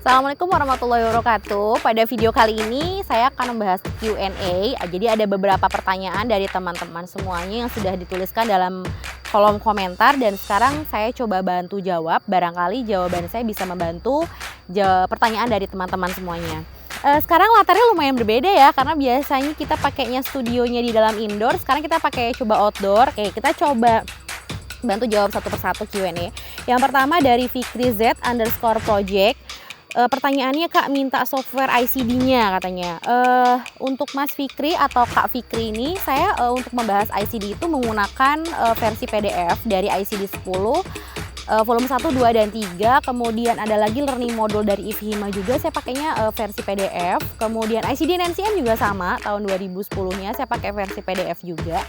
Assalamualaikum warahmatullahi wabarakatuh. Pada video kali ini saya akan membahas Q&A. Jadi ada beberapa pertanyaan dari teman-teman semuanya yang sudah dituliskan dalam kolom komentar dan sekarang saya coba bantu jawab. Barangkali jawaban saya bisa membantu pertanyaan dari teman-teman semuanya. Sekarang latarnya lumayan berbeda ya, karena biasanya kita pakainya studionya di dalam indoor. Sekarang kita pakai coba outdoor. Oke, kita coba bantu jawab satu persatu Q&A. Yang pertama dari Fikri Z_project. Pertanyaannya, Kak, minta software ICD-nya katanya. Untuk Mas Fikri atau Kak Fikri ini, saya untuk membahas ICD itu menggunakan versi PDF dari ICD 10, volume 1, 2, dan 3. Kemudian ada lagi learning module dari IFHIMA juga, saya pakainya versi PDF. Kemudian ICD dan NCM juga sama, tahun 2010-nya saya pakai versi PDF juga.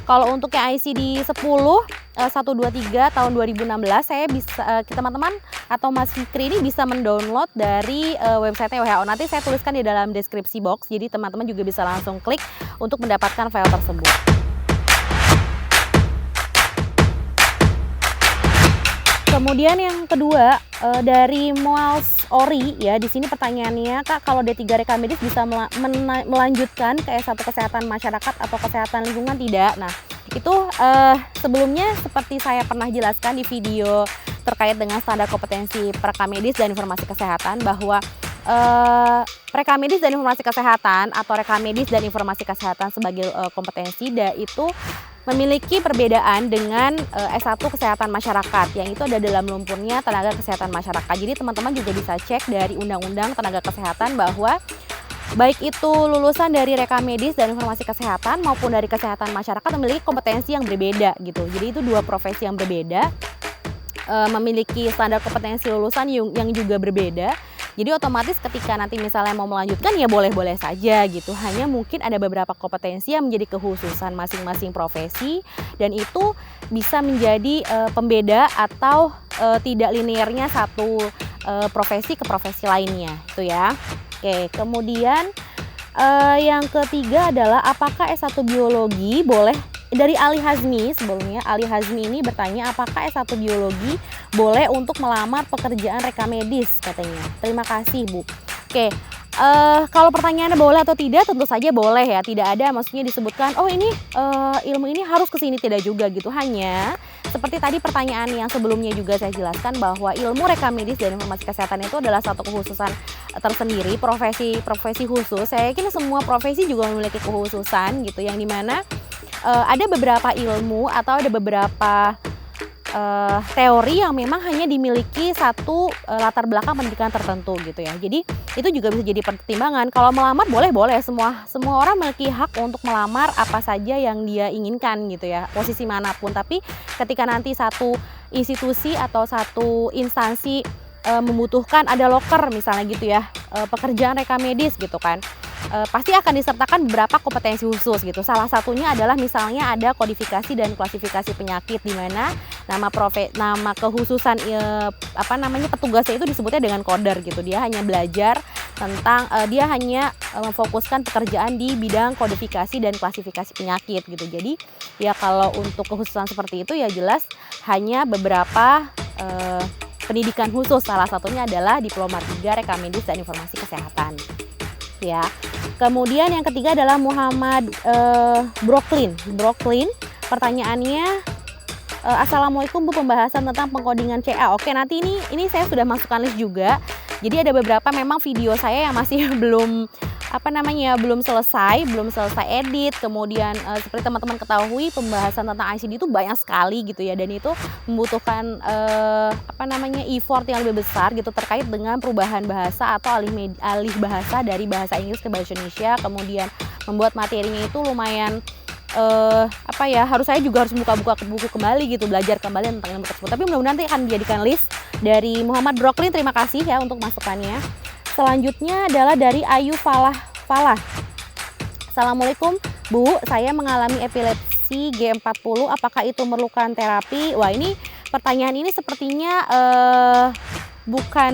Kalau untuk yang ICD 10, 1, 2, 3 tahun 2016, saya bisa, teman-teman atau Mas Fikri ini bisa mendownload dari websitenya WHO. Nanti saya tuliskan di dalam deskripsi box, jadi teman-teman juga bisa langsung klik untuk mendapatkan file tersebut. Kemudian yang kedua dari Moals Ori ya, di sini pertanyaannya, Kak, kalau D3 rekam medis bisa melanjutkan ke S1 kesehatan masyarakat atau kesehatan lingkungan tidak? Nah, itu sebelumnya seperti saya pernah jelaskan di video terkait dengan standar kompetensi rekam medis dan informasi kesehatan, bahwa rekam medis dan informasi kesehatan atau rekam medis dan informasi kesehatan sebagai kompetensi itu memiliki perbedaan dengan S1 kesehatan masyarakat, yang itu ada dalam lumpurnya tenaga kesehatan masyarakat. Jadi teman-teman juga bisa cek dari undang-undang tenaga kesehatan bahwa baik itu lulusan dari rekam medis dan informasi kesehatan maupun dari kesehatan masyarakat memiliki kompetensi yang berbeda gitu. Jadi itu dua profesi yang berbeda, memiliki standar kompetensi lulusan yang juga berbeda. Jadi otomatis ketika nanti misalnya mau melanjutkan ya boleh-boleh saja gitu. Hanya mungkin ada beberapa kompetensi yang menjadi kekhususan masing-masing profesi, dan itu bisa menjadi pembeda atau tidak linearnya satu profesi ke profesi lainnya itu ya. Oke, kemudian yang ketiga adalah apakah S1 biologi boleh, dari Ali Hazmi. Sebelumnya Ali Hazmi ini bertanya apakah S1 biologi boleh untuk melamar pekerjaan rekam medis katanya. Terima kasih, Bu. Oke, kalau pertanyaannya boleh atau tidak, tentu saja boleh ya. Tidak ada maksudnya disebutkan oh ini ilmu ini harus ke sini, tidak juga gitu. Hanya seperti tadi pertanyaan yang sebelumnya juga saya jelaskan bahwa ilmu rekam medis dan informasi kesehatan itu adalah satu kekhususan tersendiri, profesi khusus. Saya yakin semua profesi juga memiliki kekhususan gitu, yang dimana ada beberapa ilmu atau ada beberapa teori yang memang hanya dimiliki satu latar belakang pendidikan tertentu gitu ya. Jadi itu juga bisa jadi pertimbangan. Kalau melamar boleh, semua orang memiliki hak untuk melamar apa saja yang dia inginkan gitu ya, posisi manapun. Tapi ketika nanti satu institusi atau satu instansi membutuhkan ada loker misalnya gitu ya, pekerjaan rekam medis gitu kan, pasti akan disertakan beberapa kompetensi khusus gitu. Salah satunya adalah misalnya ada kodifikasi dan klasifikasi penyakit, di mana nama kekhususan petugasnya itu disebutnya dengan coder gitu. Dia hanya belajar tentang dia hanya memfokuskan pekerjaan di bidang kodifikasi dan klasifikasi penyakit gitu. Jadi ya kalau untuk kekhususan seperti itu ya jelas hanya beberapa pendidikan khusus, salah satunya adalah diploma 3 rekam medis dan informasi kesehatan ya. Kemudian yang ketiga adalah Muhammad Brooklyn. Pertanyaannya, Assalamualaikum Bu, pembahasan tentang pengkodingan CA. Oke, nanti ini saya sudah masukkan list juga. Jadi ada beberapa memang video saya yang masih belum selesai edit. Kemudian seperti teman-teman ketahui, pembahasan tentang ICD itu banyak sekali gitu ya, dan itu membutuhkan effort yang lebih besar gitu terkait dengan perubahan bahasa atau alih bahasa dari bahasa Inggris ke bahasa Indonesia. Kemudian membuat materinya itu lumayan saya juga harus buka buku kembali gitu, belajar kembali tentang ilmu tersebut. Tapi mudah-mudahan nanti akan dijadikan list dari Muhammad Brooklyn. Terima kasih ya untuk masukannya. Selanjutnya adalah dari Ayu Falah. Assalamualaikum Bu, saya mengalami epilepsi G40, apakah itu memerlukan terapi? Wah, ini pertanyaan ini sepertinya bukan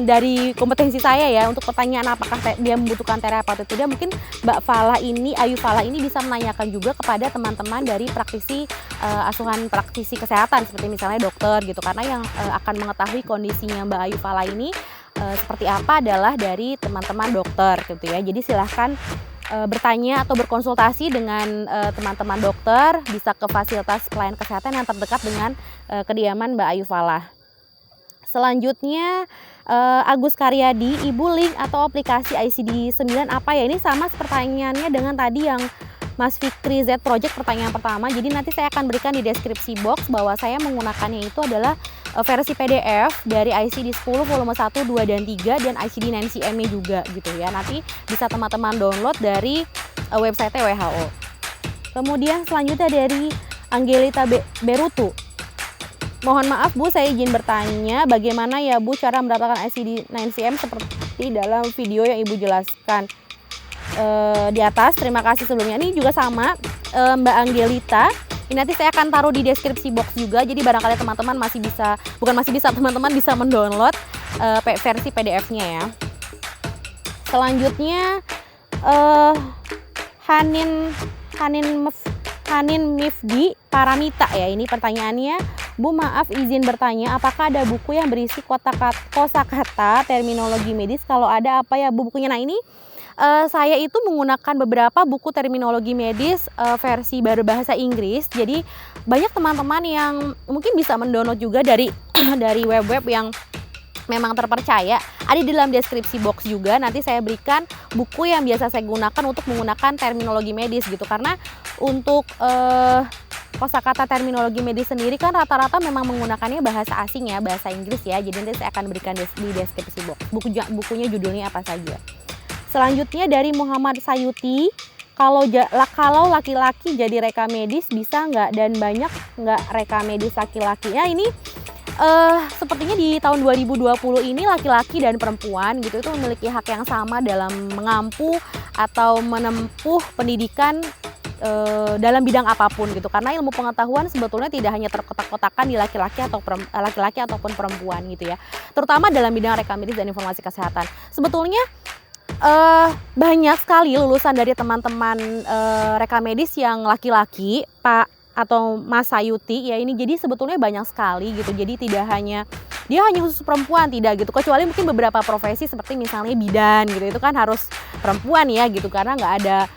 dari kompetensi saya ya untuk pertanyaan apakah dia membutuhkan terapi atau tidak. Mungkin Ayu Falah ini bisa menanyakan juga kepada teman-teman dari praktisi asuhan praktisi kesehatan seperti misalnya dokter gitu, karena yang akan mengetahui kondisinya Mbak Ayu Falah ini seperti apa adalah dari teman-teman dokter gitu ya. Jadi silahkan bertanya atau berkonsultasi dengan teman-teman dokter, bisa ke fasilitas pelayanan kesehatan yang terdekat dengan kediaman Mbak Ayu Falah. Selanjutnya Agus Karyadi, Ibu link atau aplikasi ICD-9 apa ya? Ini sama pertanyaannya dengan tadi yang Mas Fikri Z Project pertanyaan pertama. Jadi nanti saya akan berikan di deskripsi box bahwa saya menggunakannya itu adalah versi PDF dari ICD-10 volume 1, 2, dan 3 dan ICD-9CM-nya juga gitu ya. Nanti bisa teman-teman download dari website WHO. Kemudian selanjutnya dari Angelita Berutu. Mohon maaf Bu, saya izin bertanya bagaimana ya Bu cara mendapatkan ICD-9CM seperti dalam video yang Ibu jelaskan di atas. Terima kasih sebelumnya. Ini juga sama Mbak Angelita. Ini nanti saya akan taruh di deskripsi box juga. Jadi barangkali teman-teman teman-teman bisa mendownload versi PDF-nya ya. Selanjutnya Hanin Mifdi Paramita ya. Ini pertanyaannya, Bu maaf izin bertanya, apakah ada buku yang berisi kosakata terminologi medis? Kalau ada apa ya Bu bukunya? Nah ini saya itu menggunakan beberapa buku terminologi medis versi berbahasa Inggris. Jadi banyak teman-teman yang mungkin bisa mendownload juga dari dari web-web yang memang terpercaya. Ada di dalam deskripsi box juga. Nanti saya berikan buku yang biasa saya gunakan untuk menggunakan terminologi medis gitu. Karena untuk kosakata terminologi medis sendiri kan rata-rata memang menggunakannya bahasa asing ya, bahasa Inggris ya. Jadi nanti saya akan berikan di deskripsi box. Bukunya judulnya apa saja. Selanjutnya dari Muhammad Sayuti, kalau laki-laki jadi reka medis bisa nggak, dan banyak nggak reka medis laki-laki? Ya ini sepertinya di tahun 2020 ini laki-laki dan perempuan gitu itu memiliki hak yang sama dalam mengampu atau menempuh pendidikan dalam bidang apapun gitu. Karena ilmu pengetahuan sebetulnya tidak hanya terkotak-kotakan di laki-laki ataupun perempuan gitu ya. Terutama dalam bidang reka medis dan informasi kesehatan. Sebetulnya banyak sekali lulusan dari teman-teman reka medis yang laki-laki, Pak atau Mas Sayuti ya ini. Jadi sebetulnya banyak sekali gitu. Jadi dia hanya khusus perempuan tidak gitu. Kecuali mungkin beberapa profesi seperti misalnya bidan gitu. Itu kan harus perempuan ya gitu, karena nggak ada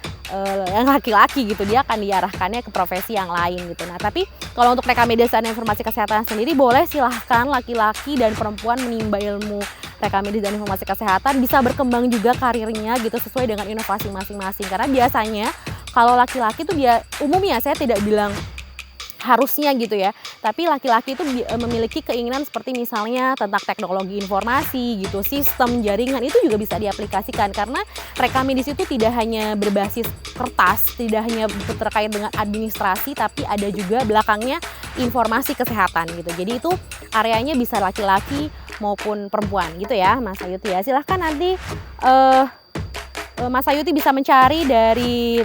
yang laki-laki gitu, dia akan diarahkannya ke profesi yang lain gitu. Nah tapi kalau untuk reka medis dan informasi kesehatan sendiri boleh silahkan laki-laki dan perempuan menimba ilmu reka medis dan informasi kesehatan, bisa berkembang juga karirnya gitu sesuai dengan inovasi masing-masing. Karena biasanya kalau laki-laki itu dia umumnya, saya tidak bilang harusnya gitu ya, tapi laki-laki itu memiliki keinginan seperti misalnya tentang teknologi informasi gitu, sistem jaringan, itu juga bisa diaplikasikan. Karena reka medis itu tidak hanya berbasis kertas, tidak hanya terkait dengan administrasi, tapi ada juga belakangnya informasi kesehatan gitu. Jadi itu areanya bisa laki-laki maupun perempuan gitu ya Mas Ayuti ya. Silahkan nanti Mas Ayuti bisa mencari dari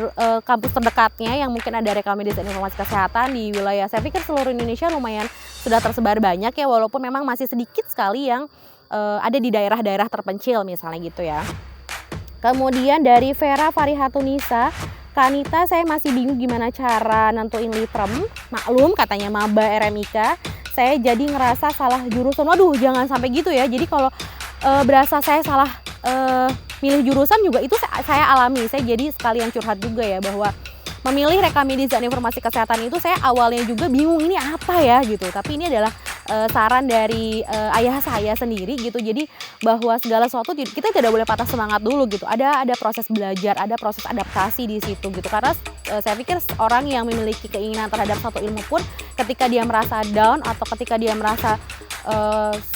kampus terdekatnya yang mungkin ada reka medis dan informasi kesehatan di wilayah, saya pikir seluruh Indonesia lumayan sudah tersebar banyak ya, walaupun memang masih sedikit sekali yang ada di daerah-daerah terpencil misalnya gitu ya. Kemudian dari Vera Farihatunisa, Kak Anita, saya masih bingung gimana cara nentuin litrem. Maklum katanya maba RMIK, saya jadi ngerasa salah jurusan. Waduh jangan sampai gitu ya. Jadi kalau berasa saya salah milih jurusan juga itu saya alami. Saya jadi sekalian curhat juga ya, bahwa memilih reka medis dan informasi kesehatan itu saya awalnya juga bingung ini apa ya gitu. Tapi ini adalah saran dari ayah saya sendiri gitu. Jadi bahwa segala sesuatu kita tidak boleh patah semangat dulu gitu. Ada proses belajar, ada proses adaptasi di situ gitu. Karena saya pikir orang yang memiliki keinginan terhadap satu ilmu pun ketika dia merasa down atau ketika dia merasa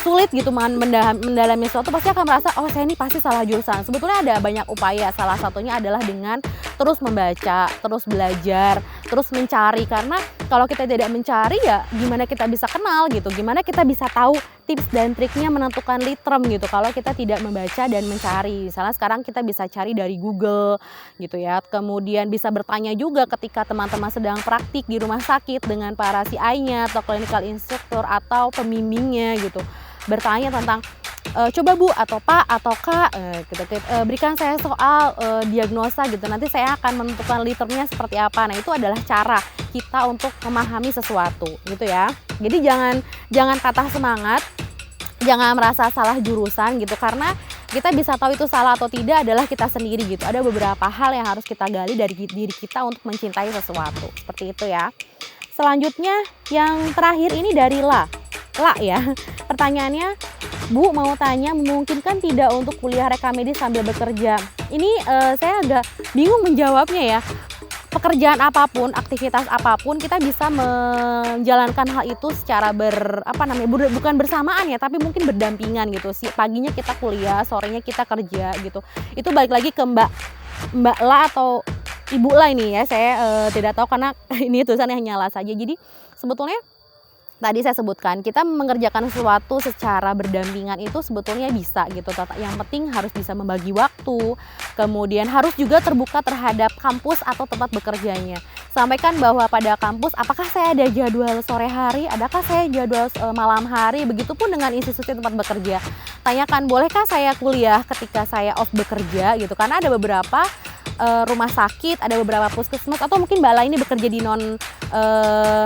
sulit gitu mendalami sesuatu, pasti akan merasa oh saya ini pasti salah jurusan. Sebetulnya ada banyak upaya, salah satunya adalah dengan terus membaca, terus belajar, terus mencari. Karena kalau kita tidak mencari ya gimana kita bisa kenal gitu, gimana kita bisa tahu tips dan triknya menentukan litrem gitu kalau kita tidak membaca dan mencari. Misalnya sekarang kita bisa cari dari Google gitu ya, kemudian bisa bertanya juga ketika teman-teman sedang praktik di rumah sakit dengan para CI-nya atau clinical instructor atau pembimbingnya gitu, bertanya tentang coba Bu atau Pak atau Kak berikan saya soal diagnosa gitu, nanti saya akan menentukan liternya seperti apa. Nah itu adalah cara kita untuk memahami sesuatu gitu ya. Jadi jangan patah semangat jangan merasa salah jurusan gitu, karena kita bisa tahu itu salah atau tidak adalah kita sendiri gitu. Ada beberapa hal yang harus kita gali dari diri kita untuk mencintai sesuatu, seperti itu ya. Selanjutnya yang terakhir ini dari La ya. Pertanyaannya, Bu mau tanya, memungkinkan tidak untuk kuliah reka medis sambil bekerja? Ini saya agak bingung menjawabnya ya. Pekerjaan apapun, aktivitas apapun, kita bisa menjalankan hal itu secara bukan bersamaan ya, tapi mungkin berdampingan gitu. Paginya kita kuliah, sorenya kita kerja gitu. Itu balik lagi ke Mbak La atau Ibu La ini ya. Saya tidak tahu karena ini tulisannya hanya La saja. Jadi sebetulnya tadi saya sebutkan, kita mengerjakan sesuatu secara berdampingan itu sebetulnya bisa gitu. Yang penting harus bisa membagi waktu, kemudian harus juga terbuka terhadap kampus atau tempat bekerjanya. Sampaikan bahwa pada kampus, apakah saya ada jadwal sore hari, adakah saya jadwal malam hari, begitupun dengan institusi tempat bekerja. Tanyakan, bolehkah saya kuliah ketika saya off bekerja gitu, karena ada beberapa rumah sakit, ada beberapa puskesmas, atau mungkin Mbak La ini bekerja di non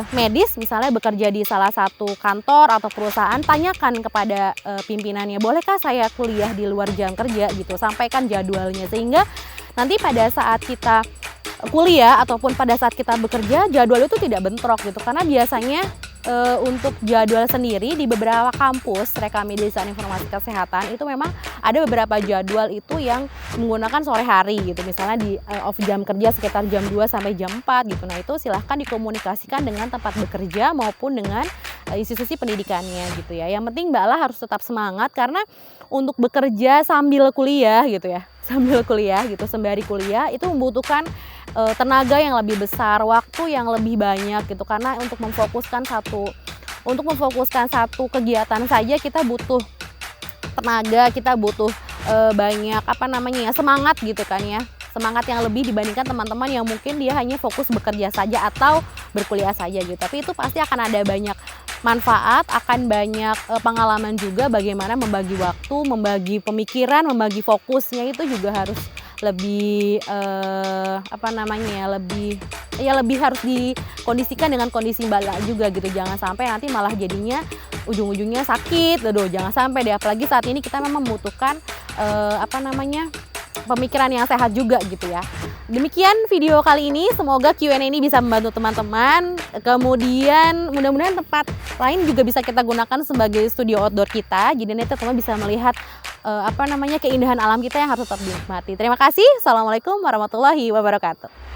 medis, misalnya bekerja di salah satu kantor atau perusahaan, tanyakan kepada pimpinannya, bolehkah saya kuliah di luar jam kerja gitu, sampaikan jadwalnya, sehingga nanti pada saat kita kuliah ataupun pada saat kita bekerja, jadwal itu tidak bentrok gitu, karena biasanya untuk jadwal sendiri di beberapa kampus reka medis dan informasi kesehatan itu memang ada beberapa jadwal itu yang menggunakan sore hari gitu, misalnya di off jam kerja sekitar jam 2 sampai jam 4 gitu. Nah itu silahkan dikomunikasikan dengan tempat bekerja maupun dengan institusi pendidikannya gitu ya. Yang penting Mbak La harus tetap semangat, karena untuk bekerja sambil kuliah gitu ya, sambil kuliah gitu, sembari kuliah itu membutuhkan tenaga yang lebih besar, waktu yang lebih banyak gitu, karena untuk memfokuskan satu kegiatan saja kita butuh tenaga, kita butuh banyak semangat gitu kan ya, semangat yang lebih dibandingkan teman-teman yang mungkin dia hanya fokus bekerja saja atau berkuliah saja gitu. Tapi itu pasti akan ada banyak manfaat, akan banyak pengalaman juga bagaimana membagi waktu, membagi pemikiran, membagi fokusnya itu juga harus lebih lebih harus dikondisikan dengan kondisi Mbak La juga gitu. Jangan sampai nanti malah jadinya ujung-ujungnya sakit. Aduh, jangan sampai deh, apalagi saat ini kita memang membutuhkan pemikiran yang sehat juga gitu ya. Demikian video kali ini, semoga Q&A ini bisa membantu teman-teman. Kemudian mudah-mudahan tempat lain juga bisa kita gunakan sebagai studio outdoor kita. Jadi nanti teman-teman bisa melihat keindahan alam kita yang harus tetap dinikmati. Terima kasih. Assalamualaikum warahmatullahi wabarakatuh.